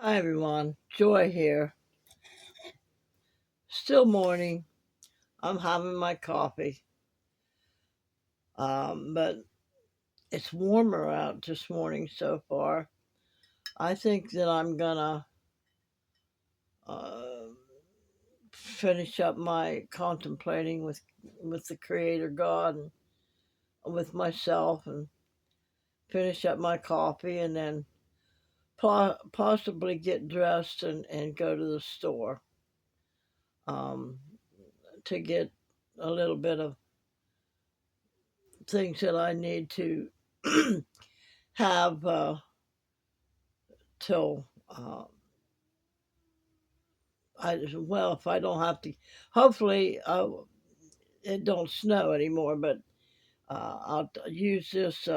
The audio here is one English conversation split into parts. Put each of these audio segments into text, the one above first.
Hi everyone, Joy here. Still morning. I'm having my coffee. But it's warmer out this morning so far. I think that I'm gonna uh, finish up my contemplating with the Creator God and with myself, and finish up my coffee, and then possibly get dressed and go to the store um, to get a little bit of things that I need to have till if I don't have to, hopefully it don't snow anymore, but I'll use this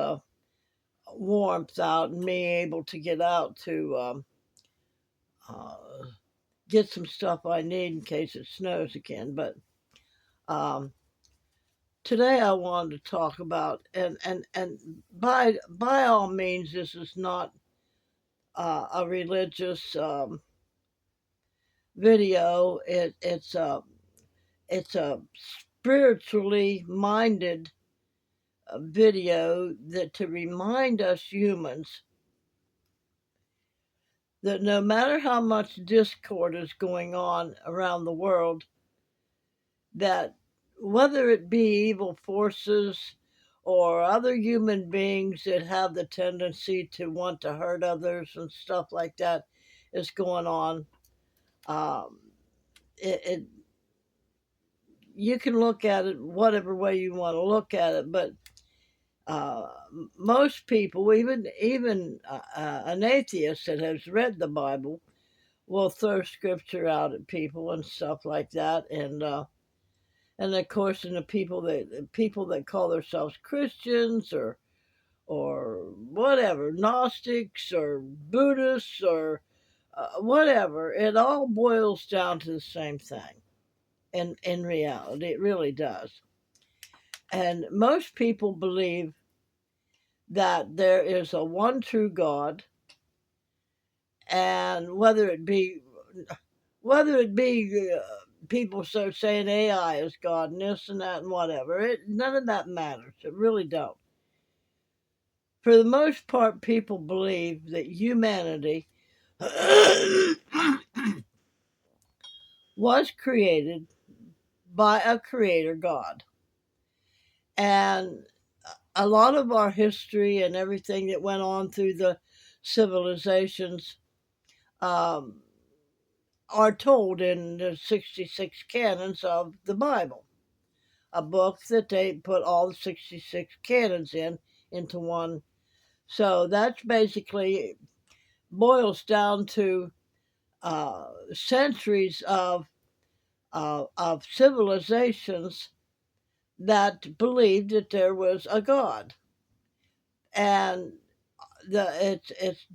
warmth out and me able to get out to uh, get some stuff I need in case it snows again. But um, today I wanted to talk about, and by all means, this is not a religious video. It's a spiritually minded video that to remind us humans that no matter how much discord is going on around the world, that whether it be evil forces or other human beings that have the tendency to want to hurt others and stuff like that is going on, um, it you can look at it whatever way you want to look at it, but uh, most people, even an atheist that has read the Bible, will throw scripture out at people and stuff like that, and of course, in the people that call themselves Christians or whatever, Gnostics or Buddhists or whatever, it all boils down to the same thing. In reality, it really does. And most people believe that there is a one true God, and whether it be people start saying AI is God and this and that and whatever, none of that matters. It really don't. For the most part, people believe that humanity was created by a creator God. And a lot of our history and everything that went on through the civilizations um, are told in the 66 canons of the Bible, a book that they put all the 66 canons into one. So that's basically boils down to centuries of civilizations that believed that there was a God, and it's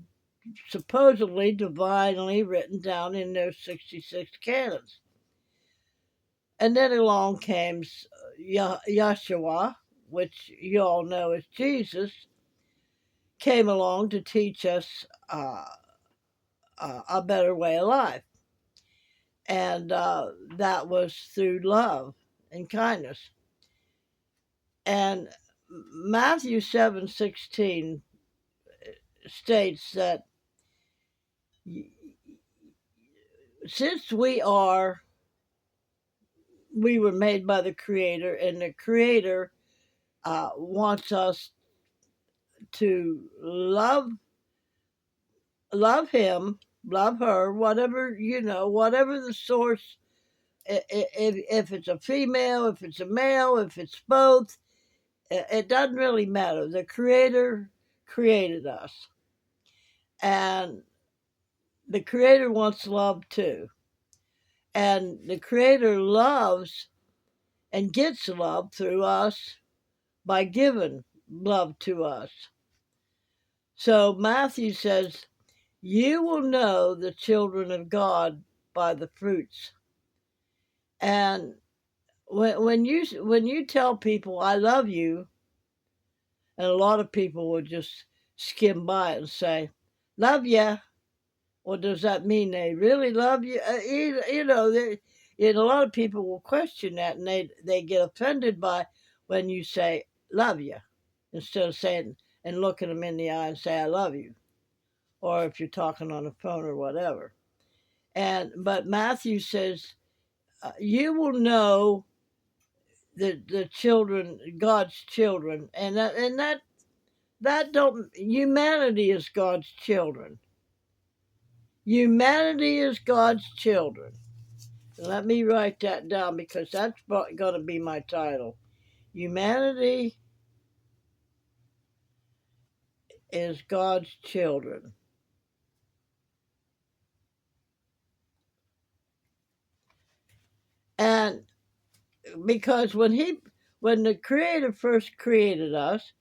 supposedly divinely written down in those 66 canons. And then along came Yahshua, which you all know as Jesus, came along to teach us a better way of life. And that was through love and kindness. And Matthew 7:16 states that since we were made by the Creator, and the Creator wants us to love Him, love her, whatever the source. If it's a female, if it's a male, if it's both, it doesn't really matter. The Creator created us, and the Creator wants love too. And the Creator loves and gets love through us by giving love to us. So Matthew says, "You will know the children of God by the fruits." And when you tell people I love you, and a lot of people will just skim by it and say, "Love ya," Well, does that mean they really love you? You know, and a lot of people will question that, and they get offended by when you say "love you" instead of saying and looking them in the eye and say "I love you," or if you're talking on the phone or whatever. But Matthew says you will know the children, God's children, and that don't humanity is God's children. Humanity is God's children. Let me write that down because that's going to be my title. Humanity is God's children. And because when the Creator first created us,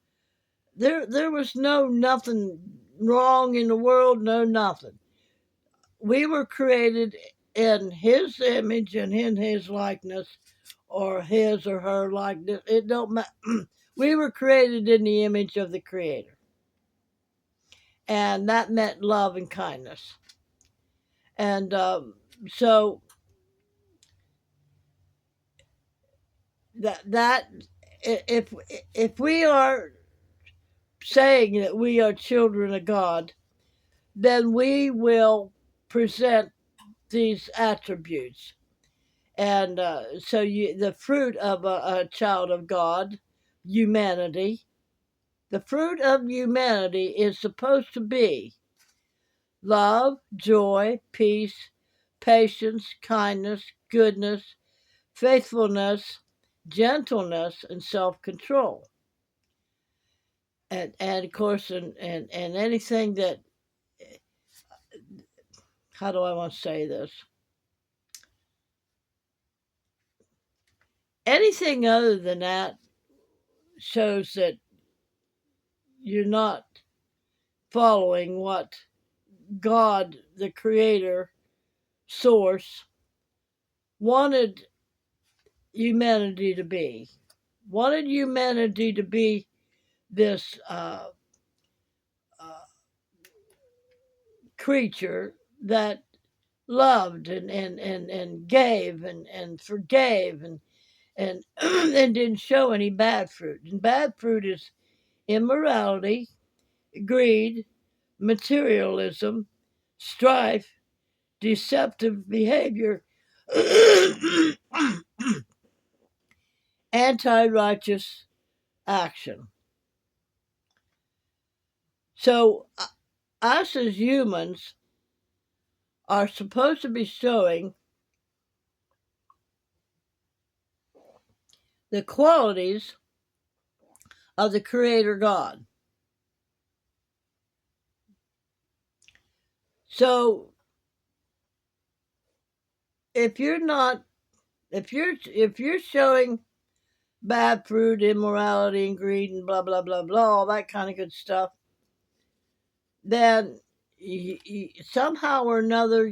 there was nothing wrong in the world, no nothing. We were created in His image and in His likeness, or his or her likeness. It don't matter. We were created in the image of the Creator, and that meant love and kindness. And so that if we are saying that we are children of God, then we will present these attributes. And the fruit of a child of God, humanity, the fruit of humanity is supposed to be love, joy, peace, patience, kindness, goodness, faithfulness, gentleness, and self-control. And of course, and anything that, how do I want to say this? Anything other than that shows that you're not following what God, the Creator, Source, wanted humanity to be. Wanted humanity to be this creature that loved and gave and forgave and and didn't show any bad fruit. And bad fruit is immorality, greed, materialism, strife, deceptive behavior, anti-righteous action. So us as humans are supposed to be showing the qualities of the Creator God. So if you're showing bad fruit, immorality, and greed, and blah blah blah blah, all that kind of good stuff, then somehow or another,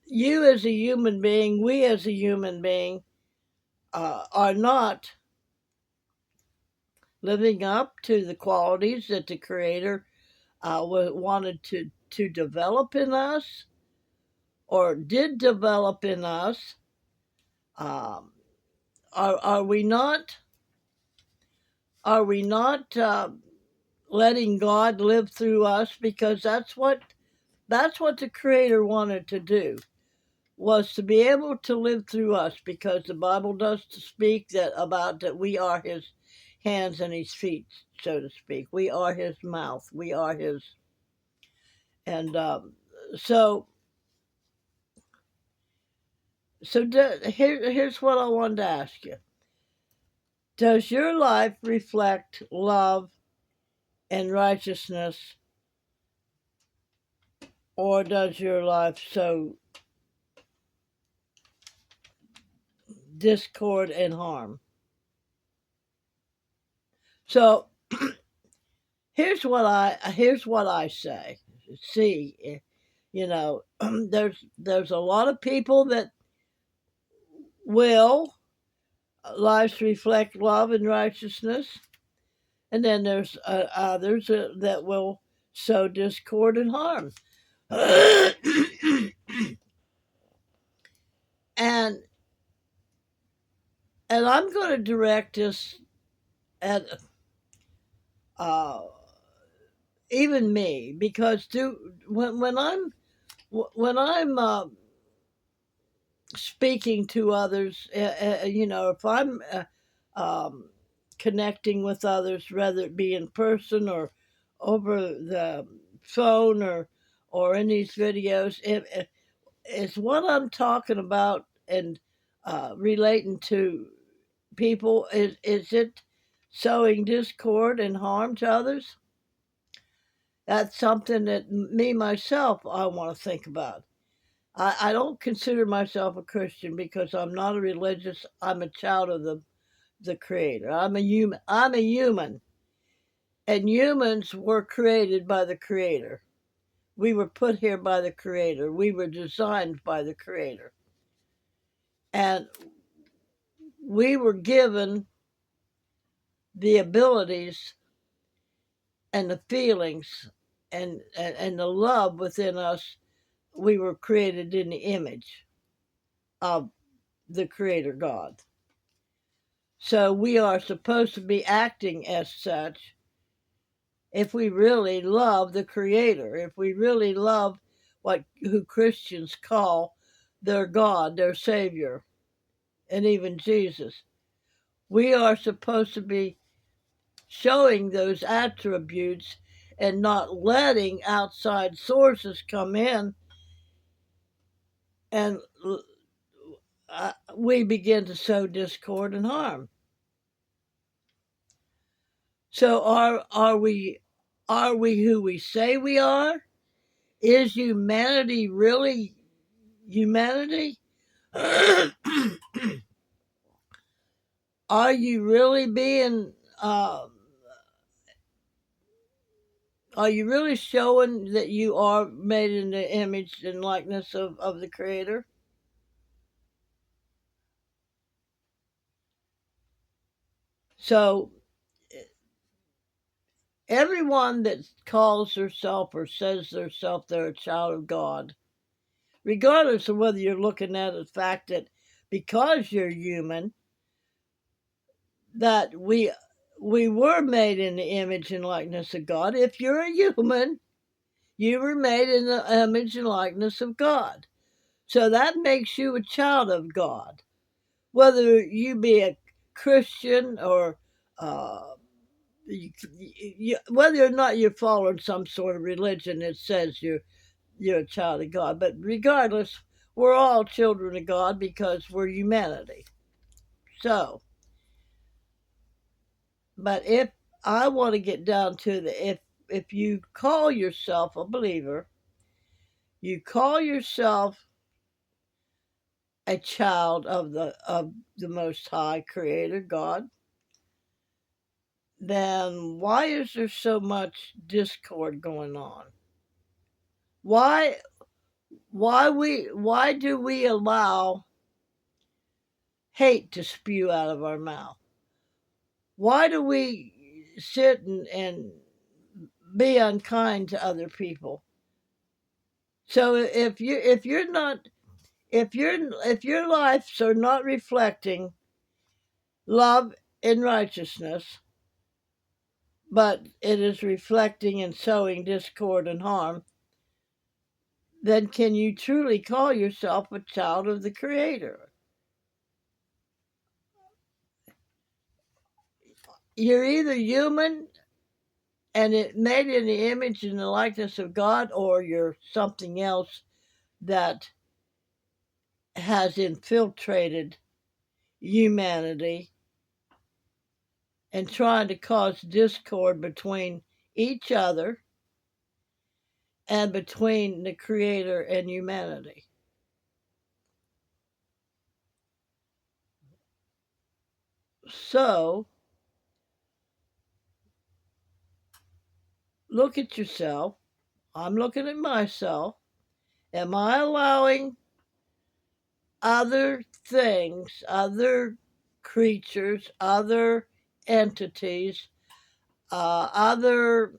you as a human being, we as a human being, are not living up to the qualities that the Creator wanted to develop in us, or did develop in us. Are we not? Are we not letting God live through us? Because that's what the Creator wanted to do, was to be able to live through us. Because the Bible does speak that we are His hands and His feet, so to speak. We are His mouth. We are His, and so here's what I wanted to ask you. Does your life reflect love and righteousness, or does your life sow discord and harm? So here's what I say. See, you know, there's a lot of people that will lives reflect love and righteousness, and then there's others that will sow discord and harm. and and I'm going to direct this at uh, even me, because when I'm speaking to others, if I'm um, connecting with others, whether it be in person or over the phone or in these videos, it's what I'm talking about and relating to people. Is it sowing discord and harm to others? That's something that me myself I want to think about. I don't consider myself a Christian because I'm not a religious. I'm a child of the Creator. I'm a human. I'm a human, and humans were created by the Creator. We were put here by the Creator. We were designed by the Creator, and we were given the abilities and the feelings and the love within us. We were created in the image of the Creator God. So we are supposed to be acting as such if we really love the Creator, if we really love who Christians call their God, their Savior, and even Jesus. We are supposed to be showing those attributes and not letting outside sources come in and we begin to sow discord and harm. So are we who we say we are? Is humanity really humanity? Are you really being are you really showing that you are made in the image and likeness of the Creator? So everyone that calls herself or says herself they're a child of God, regardless of whether you're looking at the fact that because you're human, that we were made in the image and likeness of God. If you're a human, you were made in the image and likeness of God. So that makes you a child of God. Whether you be a Christian or whether or not you're following some sort of religion that says you're a child of God. But regardless, we're all children of God because we're humanity. So, but if I want to get down to if you call yourself a believer, you call yourself a child of the Most High Creator God, then why is there so much discord going on? Why why do we allow hate to spew out of our mouth? Why do we sit and be unkind to other people? So if your lives are not reflecting love and righteousness, but it is reflecting and sowing discord and harm, then can you truly call yourself a child of the Creator? You're either human and it made in the image and the likeness of God, or you're something else that has infiltrated humanity and trying to cause discord between each other and between the Creator and humanity. So, look at yourself. I'm looking at myself. Am I allowing other things, other creatures, other entities, other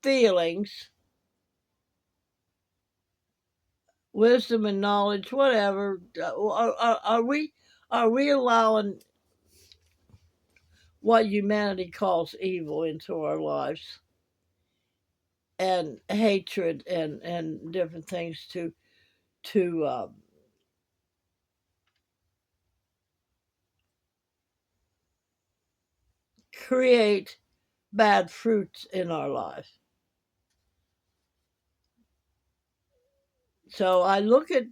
feelings, wisdom and knowledge, whatever, are we allowing what humanity calls evil into our lives, and hatred and different things to create bad fruits in our life? So I look at,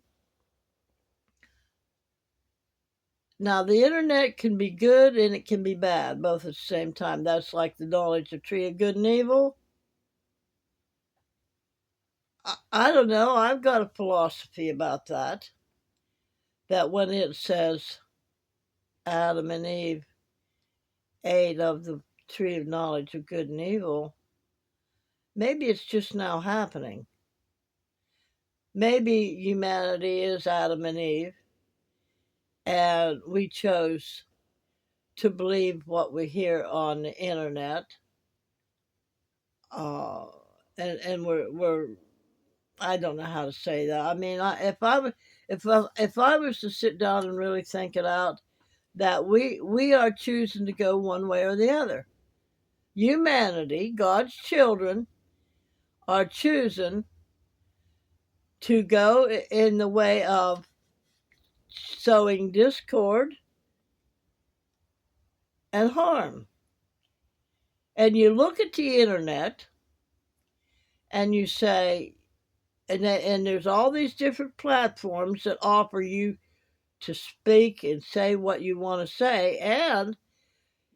now the internet can be good and it can be bad both at the same time. That's like the knowledge of tree of good and evil. I don't know. I've got a philosophy about that. That when it says Adam and Eve ate of the tree of knowledge of good and evil, maybe it's just now happening. Maybe humanity is Adam and Eve, and we chose to believe what we hear on the internet, uh, and we're I don't know how to say that. I mean, if I was to sit down and really think it out, that we are choosing to go one way or the other. Humanity, God's children, are choosing to go in the way of sowing discord and harm. And you look at the internet and you say, and there's all these different platforms that offer you to speak and say what you want to say, and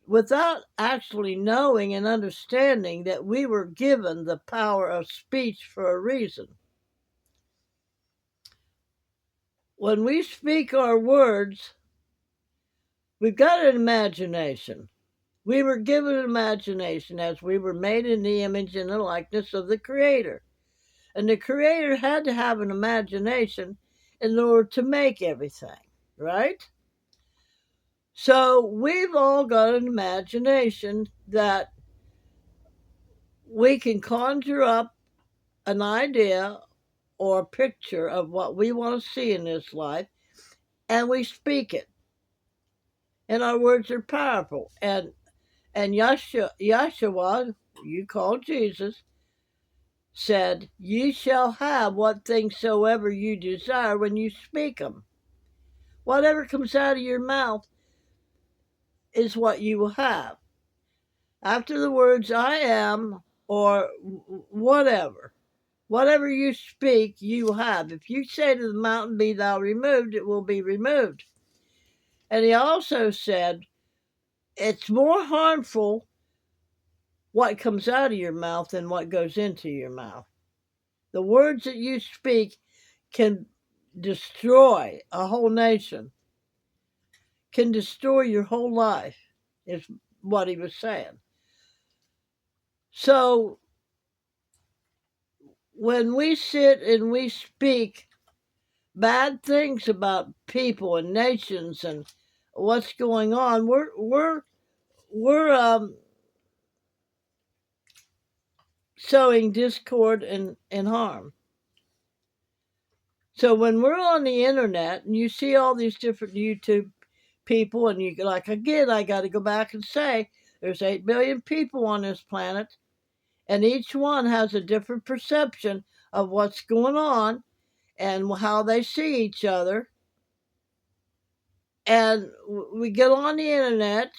without actually knowing and understanding that we were given the power of speech for a reason. When we speak our words, we've got an imagination. We were given an imagination as we were made in the image and the likeness of the Creator. And the Creator had to have an imagination in order to make everything, right? So we've all got an imagination that we can conjure up an idea or a picture of what we want to see in this life, and we speak it. And our words are powerful. And Yahshua, you call Jesus, said, "Ye shall have what things soever you desire when you speak them." Whatever comes out of your mouth is what you will have. After the words "I am" or whatever you speak, you have. If you say to the mountain, "Be thou removed," it will be removed. And he also said, it's more harmful what comes out of your mouth than what goes into your mouth. The words that you speak can destroy a whole nation, can destroy your whole life, is what he was saying. So when we sit and we speak bad things about people and nations and what's going on, we're sowing discord and harm. So when we're on the internet and you see all these different YouTube people, and you like, again, I got to go back and say, there's 8 billion people on this planet, and each one has a different perception of what's going on and how they see each other. And we get on the internet,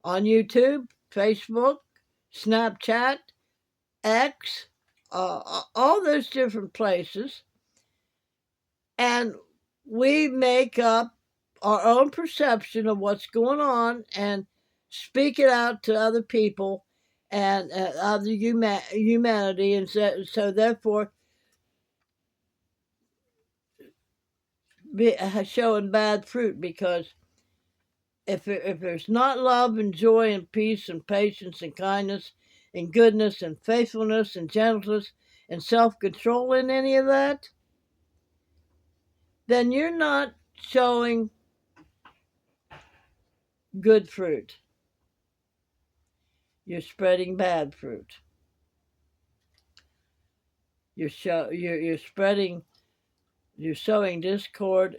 on YouTube, Facebook, Snapchat, X, all those different places, and we make up our own perception of what's going on and speak it out to other people and other humanity, and so therefore showing bad fruit, because if there's not love and joy and peace and patience and kindness and goodness and faithfulness and gentleness and self-control in any of that, then you're not showing good fruit. You're spreading bad fruit. You're spreading, you're sowing discord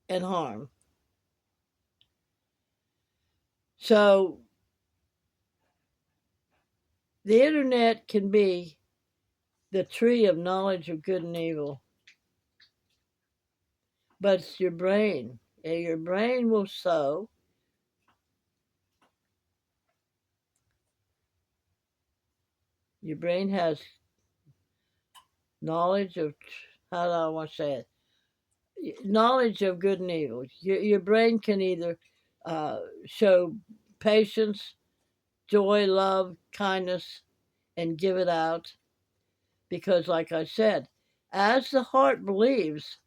and harm. So the internet can be the tree of knowledge of good and evil, but it's your brain. And your brain will sow. Your brain has knowledge of, how do I want to say it? Knowledge of good and evil. Your brain can either show patience, joy, love, kindness, and give it out. Because, like I said, as the heart believes,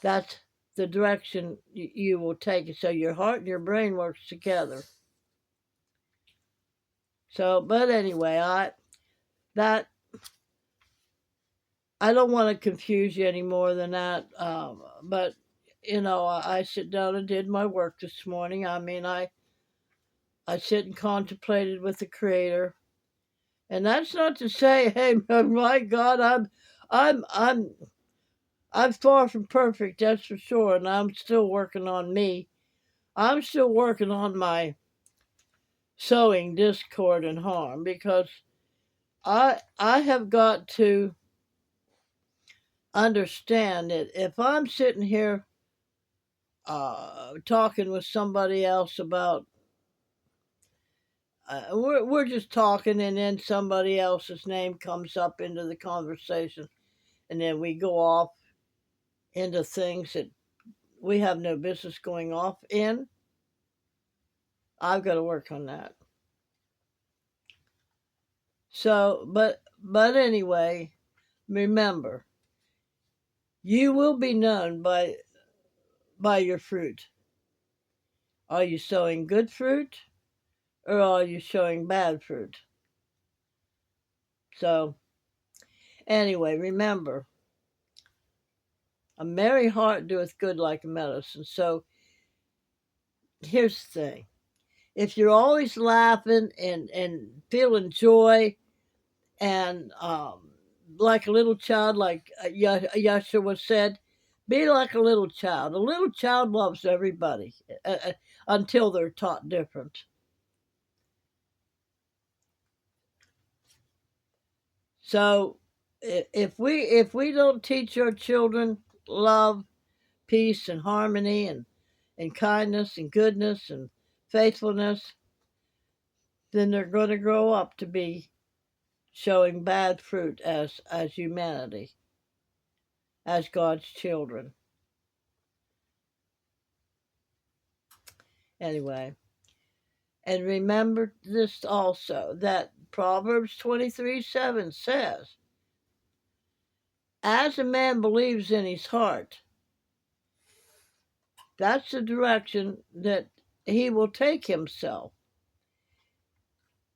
that's the direction you will take it. So your heart and your brain works together. So, but anyway, that I don't want to confuse you any more than that. But I sit down and did my work this morning. I mean, I sit and contemplated with the Creator, and that's not to say, hey, my God, I'm far from perfect, that's for sure, and I'm still working on me. I'm still working on my sowing discord and harm, because I have got to understand that if I'm sitting here talking with somebody else about we're just talking, and then somebody else's name comes up into the conversation, and then we go off into things that we have no business going off in. I've got to work on that. So, but anyway, remember, you will be known by your fruit. Are you sowing good fruit, or are you showing bad fruit? So, anyway, remember, a merry heart doeth good like medicine. So, here's the thing. If you're always laughing and feeling joy, and like a little child, like Yeshua said, be like a little child. A little child loves everybody until they're taught different. So if we don't teach our children love, peace, and harmony, and kindness, and goodness, and faithfulness, then they're going to grow up to be showing bad fruit as humanity, as God's children. Anyway, and remember this also, that Proverbs 23:7 says, as a man believes in his heart, that's the direction that he will take himself.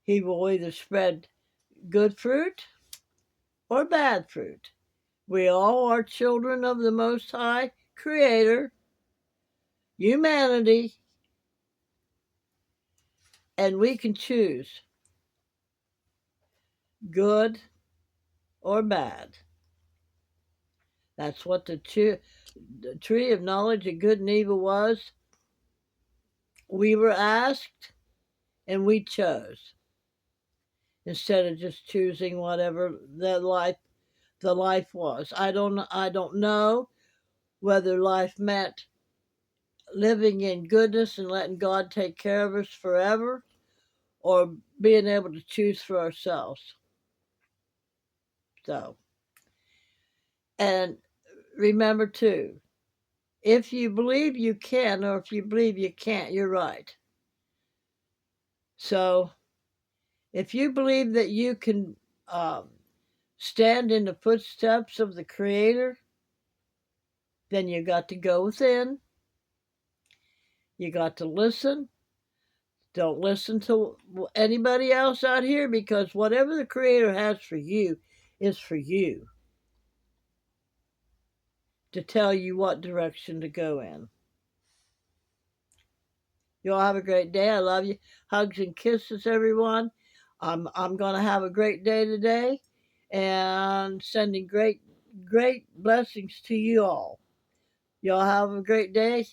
He will either spread good fruit or bad fruit. We all are children of the Most High Creator, humanity, and we can choose good or bad. That's what the tree of knowledge of good and evil was. We were asked, and we chose, instead of just choosing whatever the life was. I don't know whether life meant living in goodness and letting God take care of us forever, or being able to choose for ourselves. So, and remember too, if you believe you can, or if you believe you can't, you're right. So, if you believe that you can stand in the footsteps of the Creator, then you got to go within. You got to listen. Don't listen to anybody else out here, because whatever the Creator has for you is for you, to tell you what direction to go in. You all have a great day. I love you. Hugs and kisses, everyone. I'm going to have a great day today. and sending great blessings to you all. Y'all have a great day.